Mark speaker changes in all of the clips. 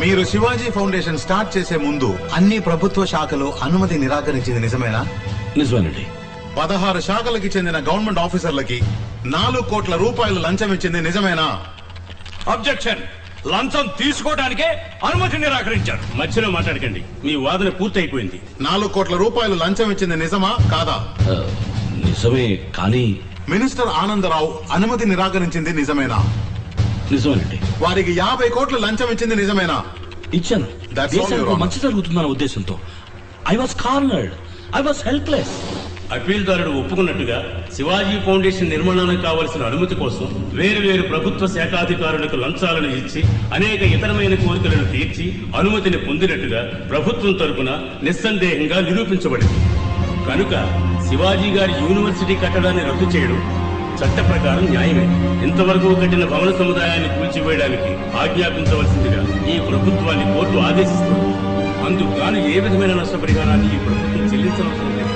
Speaker 1: మీరు Shivaji foundation start చేసే ముందు అన్ని ప్రభుత్వ శాఖలు అనుమతి నిరాకరించింది నిజమేనా?
Speaker 2: నిజమేనండి.
Speaker 1: 16 శాఖలకి చెందిన గవర్నమెంట్ ఆఫీసర్లకి 4 కోట్ల రూపాయలు లంచం ఇచ్చింది నిజమేనా?
Speaker 3: అబ్జెక్షన్. లంచం తీసుకోవడానికే అనుమతి నిరాకరించారు.
Speaker 2: మధ్యలో మాట్లాడకండి, మీ వాదన పూర్తయిపోయింది.
Speaker 1: 4 కోట్ల రూపాయలు లంచం ఇచ్చింది నిజమా కాదా?
Speaker 2: నిజమే, కానీ
Speaker 1: మినిస్టర్ ఆనందరావు అనుమతి నిరాకరించింది నిజమేనా?
Speaker 2: నిజమేనండి.
Speaker 1: వారికి 50 కోట్లు లంచం ఇచ్చింది నిజమేనా?
Speaker 2: ఇచ్చాను.
Speaker 1: That's all, Your
Speaker 2: దేశానికి
Speaker 1: Honor.
Speaker 2: మంచి జరుగుతుందన్న ఉద్దేశంతో. I was cornered, I was helpless. అప్పీల్దారుడు ఒప్పుకున్నట్టుగా శివాజీ ఫౌండేషన్ నిర్మాణానికి కావలసిన అనుమతి కోసం వేరు ప్రభుత్వ శాఖాధికారులకు లంచాలను ఇచ్చి అనేక ఇతరమైన కోరికలను తీర్చి అనుమతిని పొందినట్టుగా ప్రభుత్వం తరపున నిస్సందేహంగా నిరూపించబడింది. కనుక శివాజీ గారి యూనివర్సిటీ కట్టడాన్ని రద్దు చేయడం చట్ట ప్రకారం న్యాయమే. ఇంతవరకు కట్టిన భవన సముదాయాన్ని కూల్చివేయడానికి ఆజ్ఞాపించవలసిందిగా ఈ ప్రభుత్వాన్ని కోర్టు ఆదేశిస్తుంది. అందుకు గాను ఏ విధమైన నష్టపరిహారాన్ని ఈ ప్రభుత్వం చెల్లించవలసిన లేదు.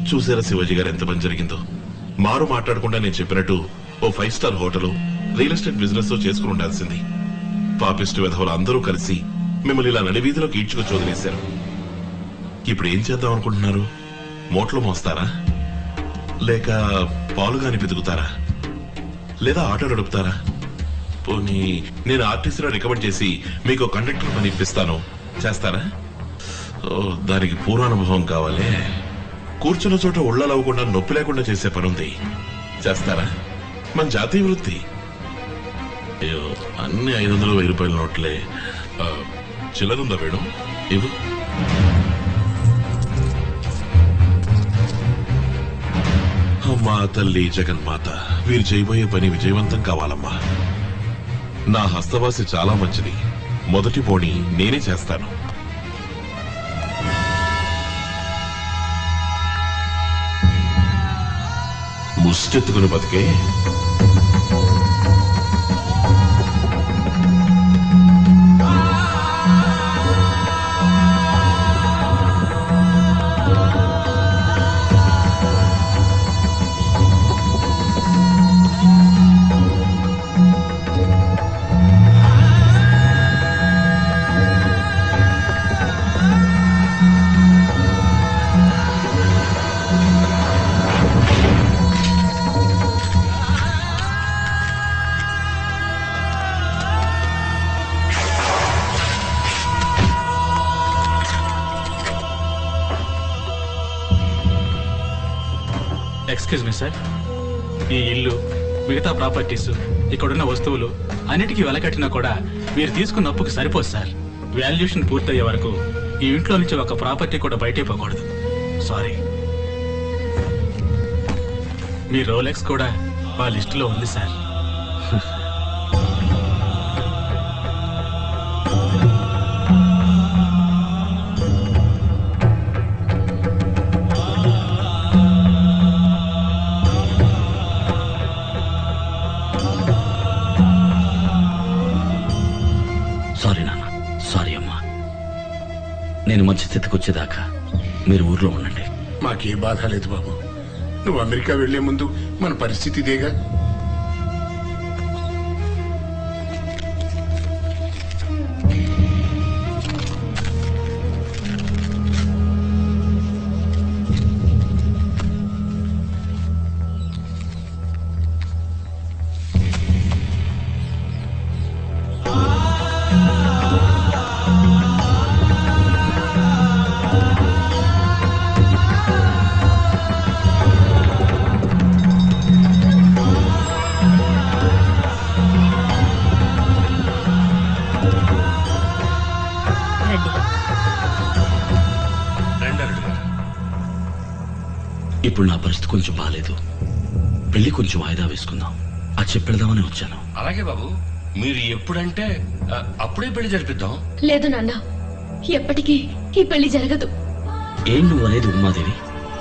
Speaker 4: చూసారా శివాజీ గారు ఎంత పని జరిగిందో? మారు మాట్లాడకుండా నేను చెప్పినట్టు ఓ 5 star hotel, real estate business చేసుకుని ఉండాల్సింది. పాపిస్టు విధవులు అందరూ కలిసి మిమ్మల్ని ఇలా నడివీధిలోకి ఈడ్చుకొచ్చి వదిలేశారు. ఇప్పుడు ఏం చేద్దాం అనుకుంటున్నారు? మోట్లు మోస్తారా, లేక పాలుగాని పితుకుతారా, లేదా ఆటో నడుపుతారా? పోనీ నేను ఆర్టీసీలో రికమెండ్ చేసి మీకు కండక్టర్ పని ఇప్పిస్తాను, చేస్తారా? దానికి పూర్వానుభవం కావాలి. కూర్చున్న చోట ఉళ్ళలవ్వకుండా నొప్పి లేకుండా చేసే పనుంది, చేస్తారా? మన జాతీయ వృత్తి. అయ్యో, అన్ని 500, 1000 రూపాయల నోట్లే. చిల్లరుందా వేణు? ఇవ్వు. అమ్మా తల్లి జగన్మాత, వీరు చేయబోయే పని విజయవంతం కావాలమ్మా. నా హస్తవాసి చాలా మంచిది. మొదటి పోనీ నేనే చేస్తాను. ముష్టెత్తుకుని బతికే
Speaker 5: ఎక్స్క్యూజ్ మీ సార్, ఈ ఇల్లు, మిగతా ప్రాపర్టీస్, ఇక్కడున్న వస్తువులు అన్నిటికీ వెలకట్టినా కూడా మీరు తీసుకున్న అప్పుకి సరిపోదు సార్. వాల్యుయేషన్ పూర్తయ్యే వరకు ఈ ఇంట్లో నుంచి ఒక ప్రాపర్టీ కూడా బయటే పోకూడదు. సారీ. మీ రోలెక్స్ కూడా మా లిస్టులో ఉంది సార్.
Speaker 2: సారీ నాన్న, సారీ అమ్మా. నేను మంచి స్థితికి వచ్చేదాకా మీరు ఊర్లో ఉండండి.
Speaker 6: మాకే బాధ లేదు బాబు. నువ్వు అమెరికా వెళ్లే ముందు మన పరిస్థితి ఇదేగా.
Speaker 2: ఇప్పుడు నా పరిస్థితి కొంచెం బాగాలేదు. పెళ్లి కొంచెం వాయిదా వేసుకుందాం, అది చెప్పెడదామని వచ్చాను.
Speaker 3: అలాగే బాబు, మీరు ఎప్పుడంటే అప్పుడే పెళ్లి జరిపిద్దాం.
Speaker 7: లేదు నాన్న, ఎప్పటికీ ఈ పెళ్లి జరగదు.
Speaker 2: ఏం నువ్వు అనేది ఉమాదేవి?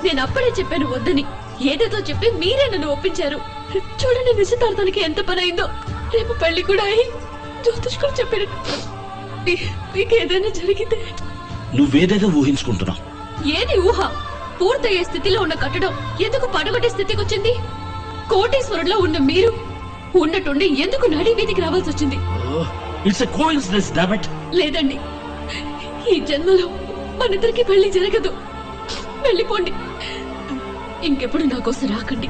Speaker 7: నేను అప్పుడే చెప్పాను వద్దని. ఏదేదో చెప్పి మీరే నన్ను ఒప్పించారు. చూడండి నిశ్చితార్థానికి ఎంత పని అయిందో. రేపు పెళ్లి కూడా అయి జ్యోతిష్ కూడా చెప్పాడు. మీకు ఏదైనా జరిగితే
Speaker 8: నువ్వేదేదో ఊహించుకుంటున్నావు.
Speaker 7: ఏది ఊహ? పూర్తయ్యే స్థితిలో ఉన్న కట్టడం ఎందుకు పడగొట్టే స్థితికి వచ్చింది? కోటీశ్వరుల్లో ఉన్న మీరు ఉన్నట్టుండి ఎందుకు నడి వీధికి రావాల్సి వచ్చింది?
Speaker 8: It's a coincidence damn it.
Speaker 7: లేదండి, ఈ జన్మలో మనిద్దరికి పెళ్లి జరగదు. వెళ్ళిపోండి, ఇంకెప్పుడు నా కోసం రాకండి.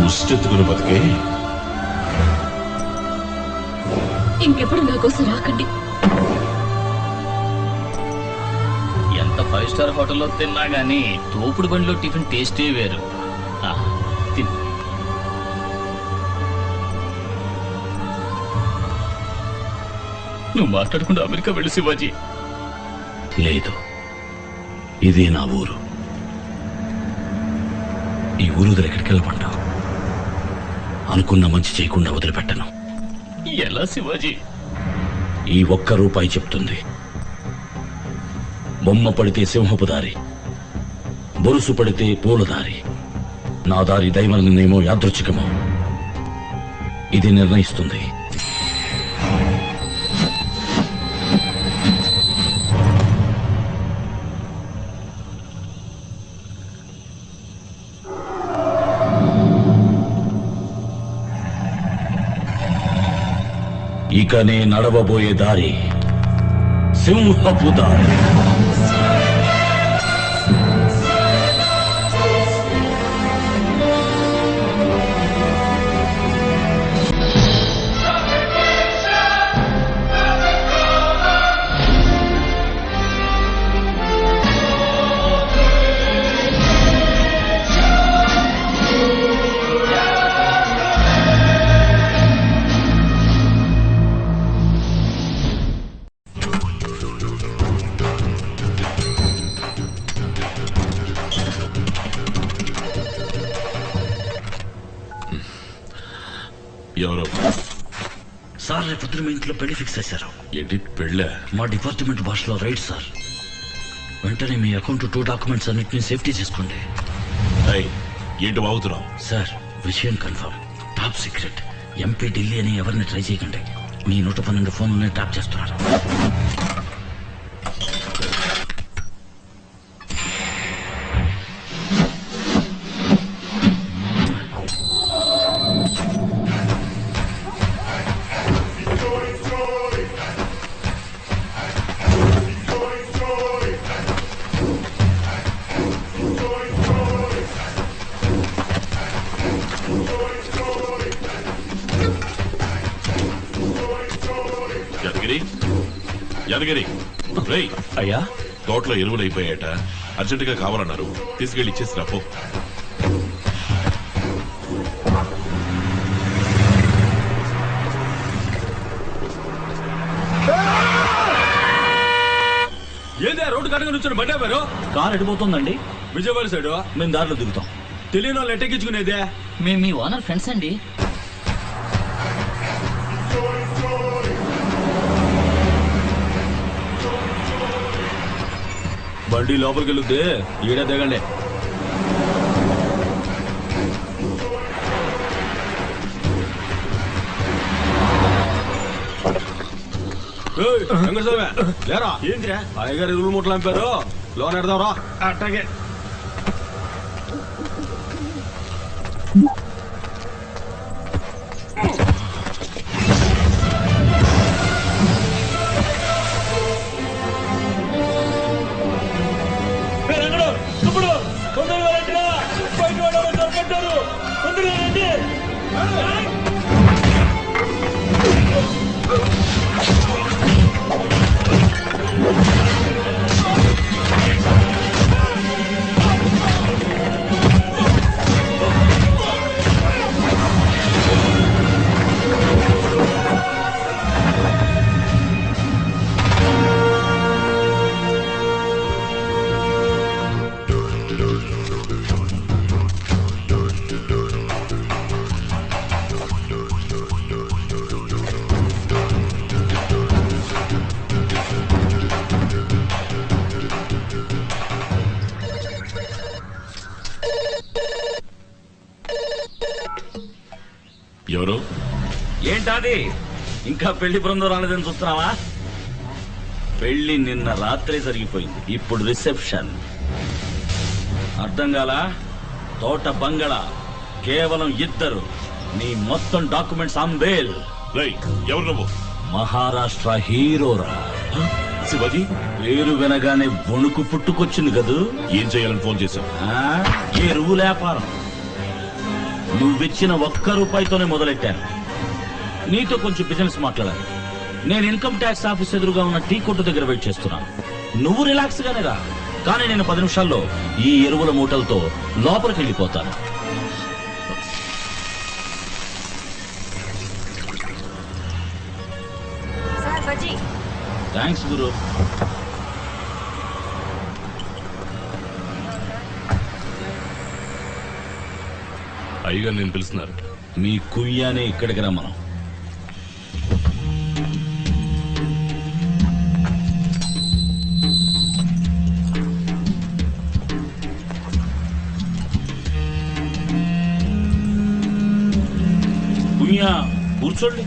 Speaker 4: ముష్టెత్తుకుని బతికే
Speaker 7: ఇంకెప్పుడు నా కోసం రాకండి.
Speaker 9: ఎంత 5 స్టార్ హోటల్లో తిన్నా గానీ తోపుడు బండిలో టిఫిన్ టేస్టే వేరు. తిను. నువ్వు మాట్లాడకుండా అమెరికా వెళ్ళి శివాజీ.
Speaker 8: లేదు, ఇదే నా ఊరు. ఈ ఊరు వదిలి ఎక్కడికి వెళ్ళమంటావు? అనుకున్న మంచి చేయకుండా వదిలిపెట్టను.
Speaker 9: ఎలా శివాజీ?
Speaker 8: ఈ ₹1 చెప్తుంది. బొమ్మ పడితే సింహపు దారి, బొరుసు పడితే పూల దారి. నా దారి దైవ నిర్ణయమో యాదృచ్ఛికమో ఇది నిర్ణయిస్తుంది. ఇక నే నడవబోయే దారి సింహపు దారి.
Speaker 4: ఎవరో
Speaker 8: సార్, రేపొద్దున మీ ఇంట్లో పెళ్లి ఫిక్స్ చేశారు.
Speaker 4: ఏంటి పెళ్ళా?
Speaker 8: మా డిపార్ట్మెంట్ భాషలో రైట్ సార్. వెంటనే మీ అకౌంట్ 2 డాక్యుమెంట్స్ అన్నిటిని సేఫ్టీ చేసుకోండి.
Speaker 4: ఏంటి వాగుతున్నావు?
Speaker 8: సార్, విషయం confirm, top secret. MP Delhi అని ఎవరిని ట్రై చేయకండి. మీ 112 ఫోన్లని ట్యాప్ చేస్తున్నారు.
Speaker 4: యాదగిరి, రేయ్,
Speaker 8: అయ్యా,
Speaker 4: తోటలో ఎరువులు అయిపోయాట, అర్జెంటుగా కావాలన్నారు, తీసుకెళ్లి ఇచ్చేసి రాపో.
Speaker 5: ఏదే రోడ్డు కట్టగా నుంచి బట్టారు?
Speaker 8: కార్ ఎడిపోతుందండి.
Speaker 5: విజయవాడ సైడ్
Speaker 8: మేము దారిలో దిగుతాం.
Speaker 5: తెలియని వాళ్ళు ఎట్టెక్కించుకునేదే.
Speaker 9: మేము మీ ఓనర్ ఫ్రెండ్స్ అండి.
Speaker 5: బండి లోపలికి వెళ్తే ఈడే దిగండి. వెంకటస్వామి లేరా? ఏంటిరా అయ్యగారు ఎరువులు ముట్టలు అంపారు, లోన్ ఎడదావరా? అట్టాగే.
Speaker 8: ఏంటది ఇంకా పెళ్లి బృందం రాలేదని చూస్తున్నావా? పెళ్లి నిన్న రాత్రే జరిగిపోయింది. ఇప్పుడు రిసెప్షన్. అర్థం కాలా? తోట బంగళా, కేవలం ఇద్దరు. నీ మొత్తం డాక్యుమెంట్స్ అంబేల్.
Speaker 4: ఎవరు నువ్వు?
Speaker 8: మహారాష్ట్ర హీరోరా.
Speaker 4: శివాజీ
Speaker 8: పేరు వినగానే వణుకు పుట్టుకొచ్చింది కదూ.
Speaker 4: ఏం చేయాలని ఫోన్ చేశావు?
Speaker 8: ఎరువు వ్యాపారం. నువ్విచ్చిన ₹1 మొదలెట్టాను. నీతో కొంచెం బిజినెస్ మాట్లాడాలి. నేను ఇన్కమ్ ట్యాక్స్ ఆఫీస్ ఎదురుగా ఉన్న టీ కొట్టు దగ్గర వెయిట్ చేస్తున్నాను. నువ్వు రిలాక్స్ గానే రా, కానీ నేను 10 నిమిషాల్లో ఈ ఎరువుల మూటలతో లోపలికి వెళ్ళిపోతాను. థ్యాంక్స్ గురు.
Speaker 3: అయ్యగా నేను పిలుస్తున్నారు.
Speaker 8: మీ కుయ్యానే ఇక్కడికి రమ్మను. కుయ్యా కూర్చోండి.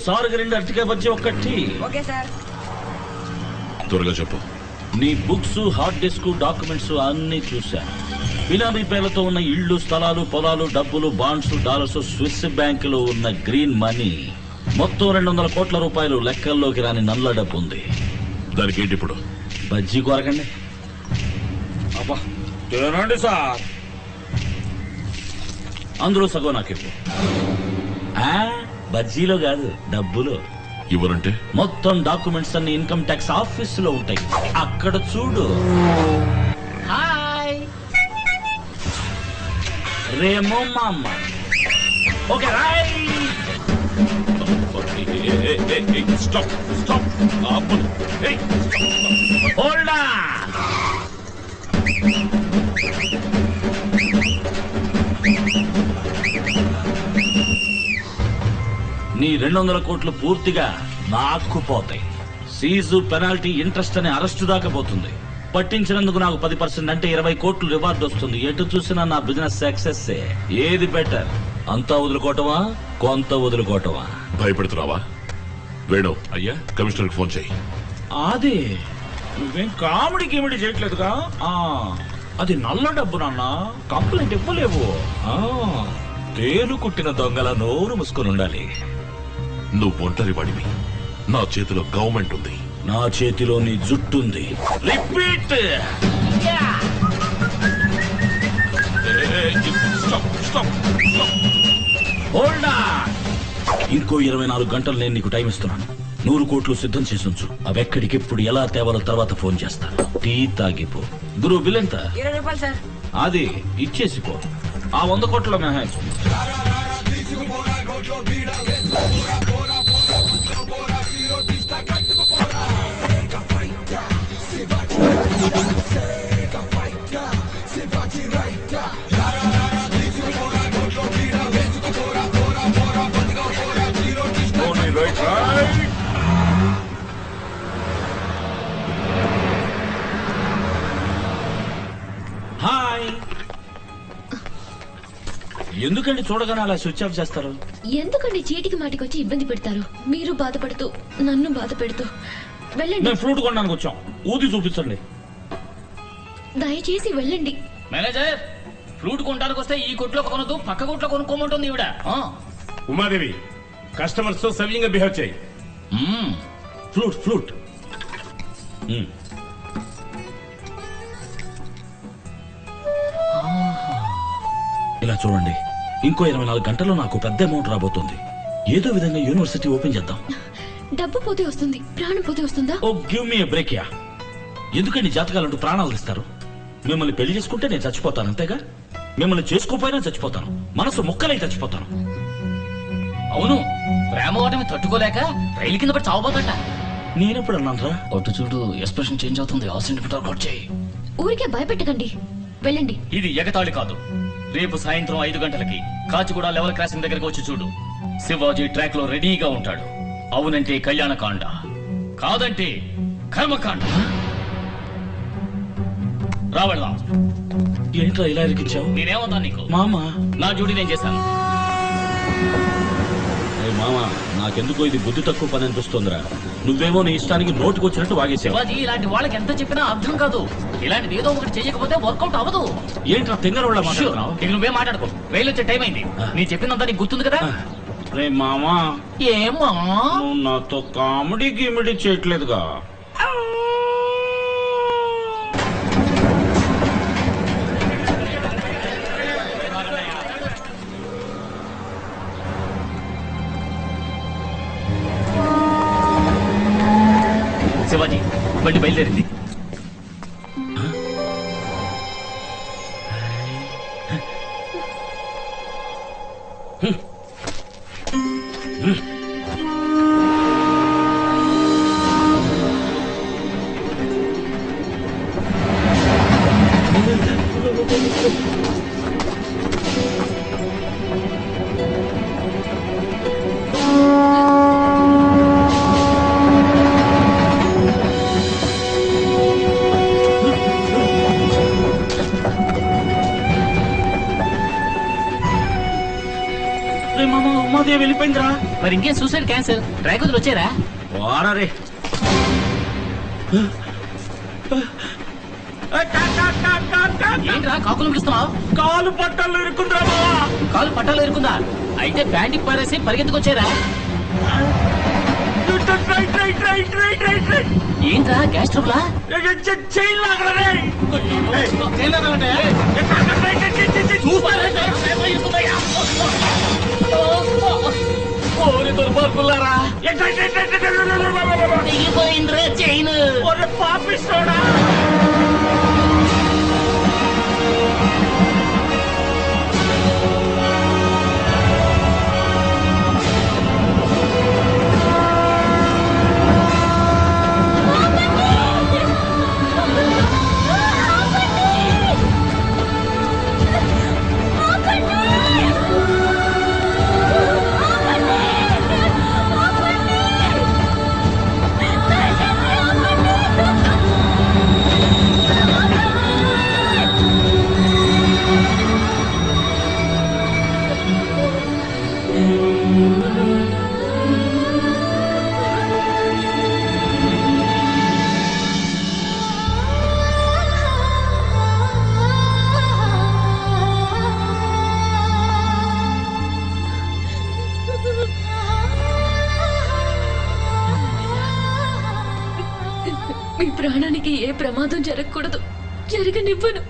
Speaker 8: సార్ 2 అరటికాయ బజ్జీ, 1 టీ.
Speaker 4: త్వరగా చెప్పు.
Speaker 8: నీ బుక్స్, హార్డ్ డిస్క్, డాక్యుమెంట్స్ అన్ని చూశాను. బినామీ పేర్లతో ఉన్న ఇళ్లు, స్థలాలు, పొలాలు, డబ్బులు, బాండ్స్, డాలర్స్, స్విస్ బ్యాంకులో ఉన్న గ్రీన్ మనీ మొత్తం ₹200 కోట్ల లెక్కల్లోకి రాని నల్ల డబ్బు ఉంది.
Speaker 4: దానికి ఏంటి ఇప్పుడు?
Speaker 8: బజ్జీ కొరకండి. అబ్బా తినండి సార్. అందులో సగం నాకు ఇవ్వు. బజ్జీలో కాదు, డబ్బులో.
Speaker 4: ఇవ్వరంటే?
Speaker 8: మొత్తం డాక్యుమెంట్స్ అన్ని ఇన్కమ్ ట్యాక్స్ ఆఫీస్ లో ఉంటాయి. అక్కడ చూడు. హాయ్ రేమో మామ. Okay right.
Speaker 4: Stop stop.
Speaker 8: Hold on. నీ 200 కోట్లు పూర్తిగా నాకు పోతాయి. సీజు, పెనాల్టీ, ఇంట్రెస్ట్ అనే అరెస్టు దాకా పోతుంది. పట్టించినందుకు నాకు 10% అంటే 20 కోట్లు రివార్డ్ వస్తుంది. ఎటు చూసినా నా బిజినెస్ సక్సెస్. ఏది బెటర్? అంతా వదులుకోవటమా, కొంత వదులుకోవటమా?
Speaker 4: భయపెడుతున్నావా? వేణు అయ్యా, కమిషనర్ ఫోన్ చేయి.
Speaker 8: అదే నువ్వేం కామెడీ చేయట్లేదుగా? అది నల్ల డబ్బు నాన్న, కంప్లైంట్ ఇవ్వలేవు. తేలు కుట్టిన దొంగల నోరు మూసుకొని ఉండాలి.
Speaker 4: నువ్వు ఒంటరి వాడివి. నా చేతిలో గవర్నమెంట్ ఉంది.
Speaker 8: నా చేతిలో నీ జుట్టుంది. రిపీట్. Hold on. ఇంకో 24 గంటలు నేను నీకు టైం ఇస్తున్నాను. 100 కోట్లు సిద్ధం చేసి ఉంచు. అవి ఎక్కడికి ఎప్పుడు ఎలా తేవాలో తర్వాత ఫోన్ చేస్తాను. టీ తాగిపో. గురువు బిల్ ఎంత?
Speaker 10: ₹20 సార్.
Speaker 8: అది ఇచ్చేసిపో. ఆ 100 కోట్ల మెహాజ్. హాయ్. ఎందుకండి చూడగానే అలా స్విచ్ ఆఫ్ చేస్తారు?
Speaker 7: ఎందుకండి చీటికి మాటికి వచ్చి ఇబ్బంది పెడతారు? మీరు బాధపడుతూ నన్ను బాధ పెడుతూ. వెళ్ళండి.
Speaker 8: మేము ఫ్రూట్ కొనడానికి వచ్చాం. ఊది చూపించండి.
Speaker 7: దయచేసి వెళ్ళండి.
Speaker 9: మేనేజర్, ఫ్రూట్ కొనడానికి వస్తే ఈ కొట్లో కొనదు, పక్క కొట్లో కొనుక్కోమంటుంది ఈవిడ.
Speaker 2: ఉమాదేవి, కస్టమర్స్ తో సవ్యంగా బిహేవ్ చేయి.
Speaker 8: Fruit fruit. ఇలా చూడండి, ఇంకో 24 గంటల్లో నాకు పెద్ద అమౌంట్ రాబోతుంది. ఏదో విధంగా యూనివర్సిటీ ఓపెన్ చేద్దాం.
Speaker 7: డబ్బు పోతే వస్తుంది, ప్రాణం పోతే వస్తుందా?
Speaker 8: Oh give me a break ya. ఎందుకండి జాతకాలంటూ ప్రాణాలు ఇస్తారు? మిమ్మల్ని పెళ్లి చేసుకుంటే నేను చచ్చిపోతాను, అంతేగా? మిమ్మల్ని చేసుకోపోయినా చచ్చిపోతాను, మనసు ముక్కలై చచ్చిపోతాను.
Speaker 9: అవును, ప్రేమ ఓటమి తట్టుకోలేక రైలు కింద పడి చావబోతట.
Speaker 8: నేనెప్పుడు అన్నాను?
Speaker 9: అటు చూడు, ఎక్స్ప్రెషన్ చేంజ్ అవుతుంది. ఆ సెంటిమీటర్ అవుట్ చేయి.
Speaker 7: ఊరికే భయపెట్టకండి, వెళ్ళండి.
Speaker 9: ఇది ఎగతాళి కాదు. రేపు సాయంత్రం 5 గంటలకి కాచిగూడ లెవెల్ క్రాసింగ్ దగ్గరకు వచ్చి చూడు. శివాజీ ట్రాక్ లో రెడీగా ఉంటాడు. అవునంటే కళ్యాణకాండ, కాదంటే కర్మకాండ. రావడదాం.
Speaker 8: ఏంట్రా ఇలా ఇరికిచ్చావు?
Speaker 9: నేనేమవుతాను నీకు?
Speaker 8: మామ,
Speaker 9: నా డ్యూటీ నేను చేశాను.
Speaker 8: మామ, నాకెందుకో ఇది బుద్ధి తక్కువ పని అనిపిస్తోందిరా. నువ్వేమో నీ ఇష్టానికి నోటుకొచ్చినట్టు వాగేసావు.
Speaker 9: శివాజీ, ఇలాంటి వాళ్ళకి ఎంత చెప్పినా అర్థం కాదు. ఇలాంటిది ఏదో ఒకటి చేయకపోతే వర్కౌట్ అవ్వదు.
Speaker 8: ఏంట్రా తింగరోళ్ళ మాట్లాడుతున్నావు?
Speaker 9: ఇక నువ్వే మాట్లాడుకో. రైలు వచ్చే టైం అయింది. నీ చెప్పినంత నీకు గుర్తుంది కదా?
Speaker 8: రే మామా,
Speaker 9: ఏమా
Speaker 8: నువ్వు నాతో కామెడీ గిమిడీ చేయట్లేదుగా.
Speaker 9: శివాజీ, బండి బయలుదేరింది.
Speaker 8: రే మామ, ఉమాదేవి వెళ్ళిపోయిందిరా.
Speaker 9: మరి ఇంకేం సూసైడ్ క్యాన్సిల్. డ్రైవర్ వచ్చారా?
Speaker 8: వారా రే.
Speaker 9: ఏంట్రా కాకులు పిలుస్తున్నావు?
Speaker 8: కాలు పట్టాలు ఇరుకుందిరా మావా.
Speaker 9: కాలు పట్టాలు ఇరుకుందా? అయితే ప్యాంటికి పారేసి పరిగెత్తుకొచ్చారా? ఏంట్రా గ్యాస్ ట్రబులా? దుర్మార్గులారా, దిగిపోయిందిరా చైన్.
Speaker 8: పాపిస్తోడా.
Speaker 7: మీ ప్రాణానికి ఏ ప్రమాదం జరగకూడదు. జరగనివ్వను.